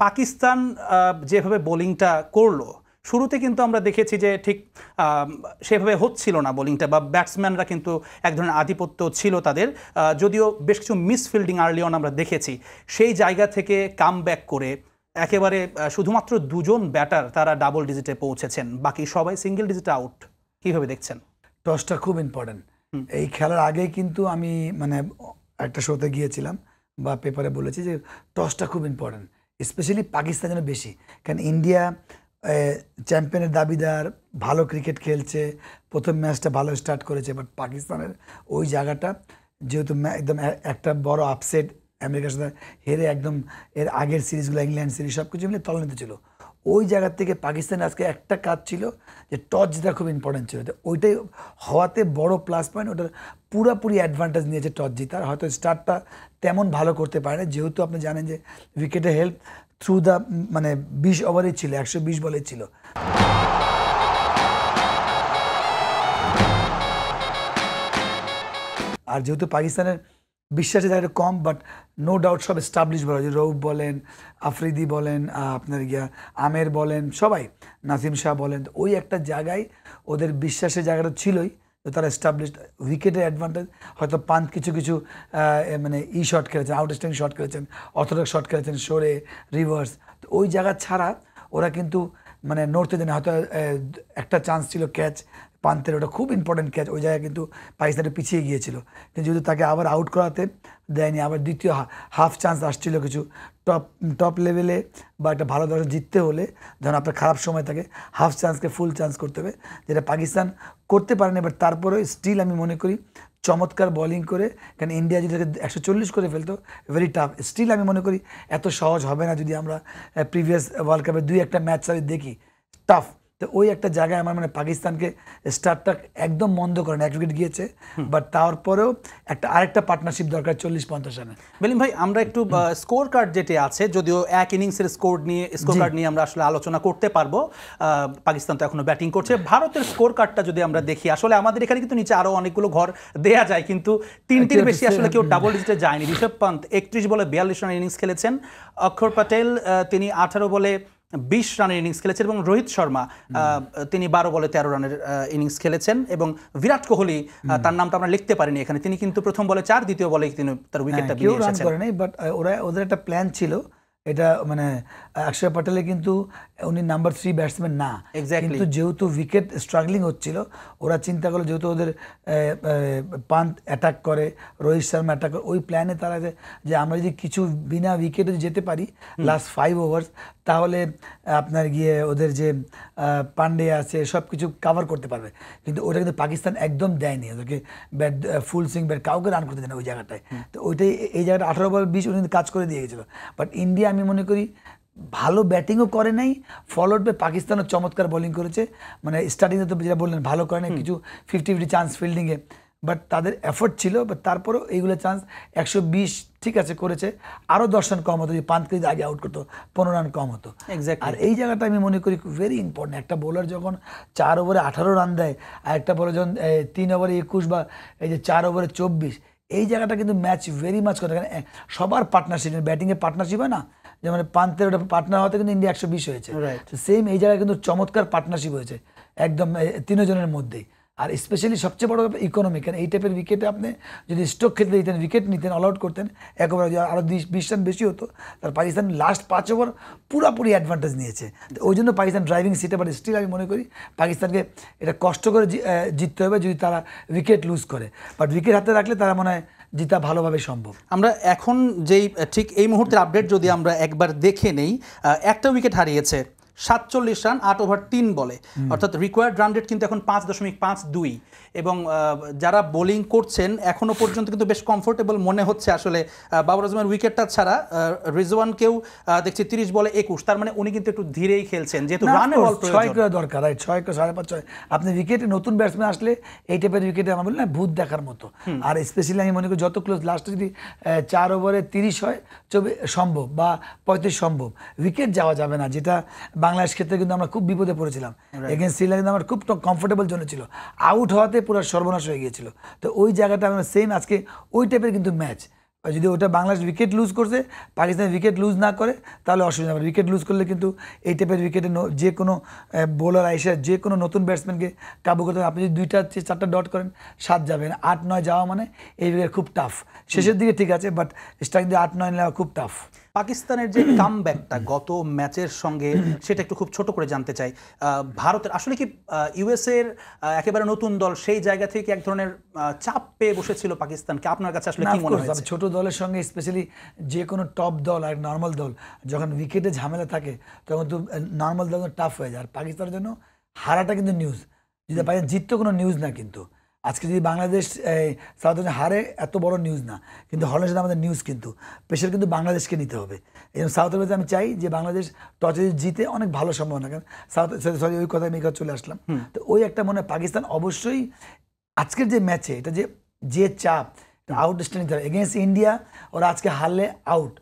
পাকিস্তান যেভাবে বোলিংটা করলো শুরুতে কিন্তু আমরা দেখেছি যে ঠিক সেভাবে হচ্ছিল না বোলিংটা, বা ব্যাটসম্যানরা কিন্তু এক ধরনের আধিপত্য ছিল তাদের, যদিও বেশ কিছু মিস ফিল্ডিং আর্লি অন আমরা দেখেছি। সেই জায়গা থেকে কাম ব্যাক করে একেবারে শুধুমাত্র দুজন ব্যাটার তারা ডাবল ডিজিটে পৌঁছেছেন, বাকি সবাই সিঙ্গেল ডিজিটে আউট। কীভাবে দেখছেন? টসটা খুব ইম্পর্টেন্ট। এই খেলার আগেই কিন্তু আমি মানে একটা শোতে গিয়েছিলাম বা পেপারে বলেছি যে টসটা খুব ইম্পর্টেন্ট, স্পেশালি পাকিস্তানের বেশি, কারণ ইন্ডিয়া চ্যাম্পিয়নের দাবিদার, ভালো ক্রিকেট খেলছে, প্রথম ম্যাচটা ভালো স্টার্ট করেছে, বাট পাকিস্তানের ওই জায়গাটা যেহেতু একদম একটা বড় আপসেট, আমেরিকার সাথে হেরে একদম এর আগের সিরিজগুলো ইংল্যান্ড সিরিজ সব কিছু মিলে তলানিতে ছিল, ওই জায়গার থেকে পাকিস্তানের আজকে একটা কাজ ছিল যে টস জেতা খুব ইম্পর্টেন্ট ছিল। তো ওইটাই হওয়াতে বড় প্লাস পয়েন্ট, ওটার পুরোপুরি অ্যাডভান্টেজ নিয়েছে টস জেতার। হয়তো স্টার্টটা তেমন ভালো করতে পারে না, যেহেতু আপনি জানেন যে উইকেটে হেল্প থ্রু দ্য মানে 20 ওভারেই ছিল, 120 বলে ছিল। আর যেহেতু পাকিস্তানের বিশ্বাসের জায়গাটা কম, বাট নো ডাউট সব এস্টাবলিশ বলা যায়, রৌফ বলেন, আফ্রিদি বলেন, আপনার আমের বলেন, সবাই, নাসিম শাহ বলেন, ওই একটা জায়গায় ওদের বিশ্বাসের জায়গাটা ছিলই, তো তারা এস্টাবলিশড। উইকেটের অ্যাডভান্টেজ হয়তো পান্ত কিছু কিছু মানে শট খেলেছেন, আউটস্ট্যান্ডিং শট খেলেছেন, অর্থোডক্স শট খেলেছেন, সরে রিভার্স, তো ওই জায়গা ছাড়া ওরা কিন্তু মানে নড়তে দেন। হয়তো একটা চান্স ছিল ক্যাচ পান্তের, ওটা খুব ইম্পর্টেন্ট ক্যাচ, ওই জায়গায় কিন্তু পাকিস্তানে পিছিয়ে গিয়েছিল, কিন্তু যেহেতু তাকে আবার আউট করাতে দেয়নি, আবার দ্বিতীয় হাফ চান্স আসছিল কিছু টপ লেভেলে বা একটা ভালো দল জিততে হলে, যখন আপনার খারাপ সময় থাকে, হাফ চান্সকে ফুল চান্স করতে হবে, যেটা পাকিস্তান করতে পারেনি। বাট তারপরেও স্টিল আমি মনে করি চমৎকার বোলিং করে, কারণ ইন্ডিয়া যদি 140 করে ফেলতো, ভেরি টাফ। স্টিল আমি মনে করি এত সহজ হবে না, যদি আমরা প্রিভিয়াস ওয়ার্ল্ড কাপের 2-1টা ম্যাচ আমি দেখি, টাফ। তো ওই একটা জায়গায় আমার মানে পাকিস্তানকে স্টার্টটা একদম মন্দ করে না, 1 উইকেট গিয়েছে, বাট তারপরেও আরেকটা পার্টনারশিপ দরকার 40-50 রানে। বেলিম ভাই, আমরা একটু স্কোর কার্ড যেটি আছে, যদিও এক ইনিংসের স্কোর কার্ড নিয়ে আমরা আসলে আলোচনা করতে পারবো, পাকিস্তান তো এখনো ব্যাটিং করছে। ভারতের স্কোর কার্ডটা যদি আমরা দেখি, আসলে আমাদের এখানে কিন্তু নিচে আরো অনেকগুলো ঘর দেয়া যায়, কিন্তু 3টির বেশি আসলে কেউ ডাবল ডিজিটে যায়নি। ঋষভ পান্ত 31 বলে 42 রানের ইনিংস খেলেছেন, অক্ষর প্যাটেল তিনি 18 বলে 20 রানের ইনিংস খেলেছেন, এবং রোহিত শর্মা তিনি 12 বলে 13 রানের ইনিংস খেলেছেন, এবং বিরাট কোহলি তার নামটা আমরা লিখতে পারিনি এখানে, তিনি কিন্তু প্রথম বলে 4, দ্বিতীয় বলে তিনি তার উইকেটটা নিয়ে এসেছেন। বাট ওদের একটা প্ল্যান ছিল, এটা মানে অক্ষর প্যাটেলে কিন্তু উনি নাম্বার 3 ব্যাটসম্যান না, কিন্তু যেহেতু উইকেট স্ট্রাগলিং হচ্ছিল, ওরা চিন্তা করলো যেহেতু ওদের পান্ত অ্যাটাক করে, রোহিত শর্মা অ্যাটাক করে, ওই প্ল্যানে তারা যে আমরা যদি কিছু বিনা উইকেটে যেতে পারি লাস্ট 5 ওভার্স, তাহলে আপনার ওদের যে পান্ডে আছে সব কিছু কাভার করতে পারবে। কিন্তু ওটা কিন্তু পাকিস্তান একদম দেয়নি, ওদেরকে ব্যাট ফুল সুইং ব্যাট কাউকে রান করতে দেয় না ওই জায়গাটায়। তো ওইটাই এই জায়গাটা 18 বল 20 উনি কাজ করে দিয়ে গেছিলো। বাট ইন্ডিয়া আমি মনে করি ভালো ব্যাটিংও করে নাই, ফলোড বাই পাকিস্তানও চমৎকার বোলিং করেছে, মানে স্টার্টিংয়ে তো যেটা বললেন ভালো করে নাই, কিছু 50-50 চান্স ফিল্ডিংয়ে, বাট তাদের এফোর্ট ছিল। বাট তারপরেও এইগুলো চান্স 120 ঠিক আছে করেছে, আরও 10 রান কম হতো, যদি পান্তকে যদি আগে আউট করতো 15 রান কম হতো। আর এই জায়গাটা আমি মনে করি ভেরি ইম্পর্টেন্ট। একটা বোলার যখন 4 ওভারে 18 রান দেয়, আর একটা বোলার যখন 3 ওভারে 21 বা এই যে 4 ওভারে 24, এই জায়গাটা কিন্তু ম্যাচ ভেরি মাচ করে, কারণ সবার পার্টনারশিপ, ব্যাটিংয়ে পার্টনারশিপ হয় না, যেমন পান্তের ওটা পার্টনার হতে কিন্তু ইন্ডিয়া 120 হয়েছে, সেম এই জায়গায় কিন্তু চমৎকার পার্টনারশিপ হয়েছে একদম 3 জনের মধ্যেই। আর স্পেশালি সবচেয়ে বড় ব্যাপার ইকোনমি, কারণ এই টাইপের উইকেটে আপনি যদি স্ট্রোক খেলতে দিতেন, উইকেট নিতেন, অল আউট করতেন, একবার আরও 20 রান বেশি হতো, তার পাকিস্তান লাস্ট 5 ওভার পুরোপুরি অ্যাডভান্টেজ নিয়েছে। ওই জন্য পাকিস্তান ড্রাইভিং সিটে, বাট স্টিল আমি মনে করি পাকিস্তানকে এটা কষ্ট করে জিততে হবে যদি তারা উইকেট লুজ করে, বাট উইকেট হাতে রাখলে তারা মনে হয় জিতা ভালোভাবে সম্ভব। আমরা এখন যেই ঠিক এই মুহূর্তের আপডেট যদি আমরা একবার দেখে নেই, একটা উইকেট হারিয়েছে, 47 রান 8 ওভার 3 বলে, অর্থাৎ রিকোয়ার্ড রান রেট কিন্তু এখন 5.52, এবং যারা বোলিং করছেন এখনো পর্যন্ত কিন্তু বেশ কমফোর্টেবল মনে হচ্ছে আসলে। বাবর আজমের উইকেটটা ছাড়া রিজওয়ানকেও দেখছি 30 বলে 21, তার মানে উনি কিন্তু একটু ধীরেই খেলছেন, যেহেতু রানে বল প্রয়োজন। 6 করা দরকার, রাইট, 6 5.5 6। আপনি উইকেটে নতুন ব্যাটসম্যান আসলে এই টাইপের উইকেটে আমার বলি না ভূত দেখার মতো। আর স্পেশালি আমি মনে করি যত ক্লোজ লাস্টে যদি 4 ওভারে 30 হয় সম্ভব, বা 35 সম্ভব, উইকেট যাওয়া যাবে না, যেটা বাংলাদেশ ক্ষেত্রে কিন্তু আমরা খুব বিপদে পড়েছিলাম। এগেন্স্ট শ্রীলঙ্কা কিন্তু আমার খুব কমফোর্টেবল জোনে ছিল, আউট হওয়াতে পুরো সর্বনাশ হয়ে গিয়েছিল। তো ওই জায়গাটা আমরা সেম আজকে ওই টাইপের কিন্তু ম্যাচ, যদি ওটা বাংলাদেশ উইকেট লুজ করছে, পাকিস্তান উইকেট লুজ না করে তাহলে অসুবিধা হবে। উইকেট লুজ করলে কিন্তু এই টাইপের উইকেটে যে কোনো বোলার আইসা যে কোনো নতুন ব্যাটসম্যানকে কাবু করতে হবে। আপনি যদি 2-4টা ডট করেন 7 যাবেন, 8-9 যাওয়া মানে এই উইকেট খুব টাফ। শেষের দিকে ঠিক আছে, বাট স্ট্রাইক দিয়ে 8-9 নেওয়া খুব টাফ। পাকিস্তানের যে কামব্যাকটা গত ম্যাচের সঙ্গে, সেটা একটু খুব ছোট করে জানতে চাই। ভারতের আসলে কি ইউএসএর একেবারে নতুন দল সেই জায়গা থেকে এক ধরনের চাপ পেয়ে বসেছিল পাকিস্তানকে? আপনার কাছে আসলে কি মনে হয়েছে? ছোট দলের সঙ্গে স্পেশালি যে কোনো টপ দল আর নর্মাল দল যখন উইকেটে ঝামেলা থাকে তখন তো নর্মাল দল টাফ হয়ে যায়। আর পাকিস্তানের জন্য হারাটা কিন্তু নিউজ, যদি পাকিস্তান জিততো কোনো নিউজ না। কিন্তু আজকে যদি বাংলাদেশ সাউথ আফ্রিকা হারে এত বড় নিউজ না, কিন্তু হলের সাথে আমাদের নিউজ কিন্তু প্রেশার কিন্তু বাংলাদেশকে নিতে হবে। এই জন্য সাউথ আফ্রিকাতে আমি চাই যে বাংলাদেশ টসে জিতে অনেক ভালো সম্ভাবনা, কারণ সরি ওই কথায় আমি চলে আসলাম। তো ওই একটা মনে হয় পাকিস্তান অবশ্যই আজকের যে ম্যাচে এটা যে চাপ আউটস্ট্যান্ডিং এগেইনস্ট ইন্ডিয়া, ওরা আজকে হারলে আউট।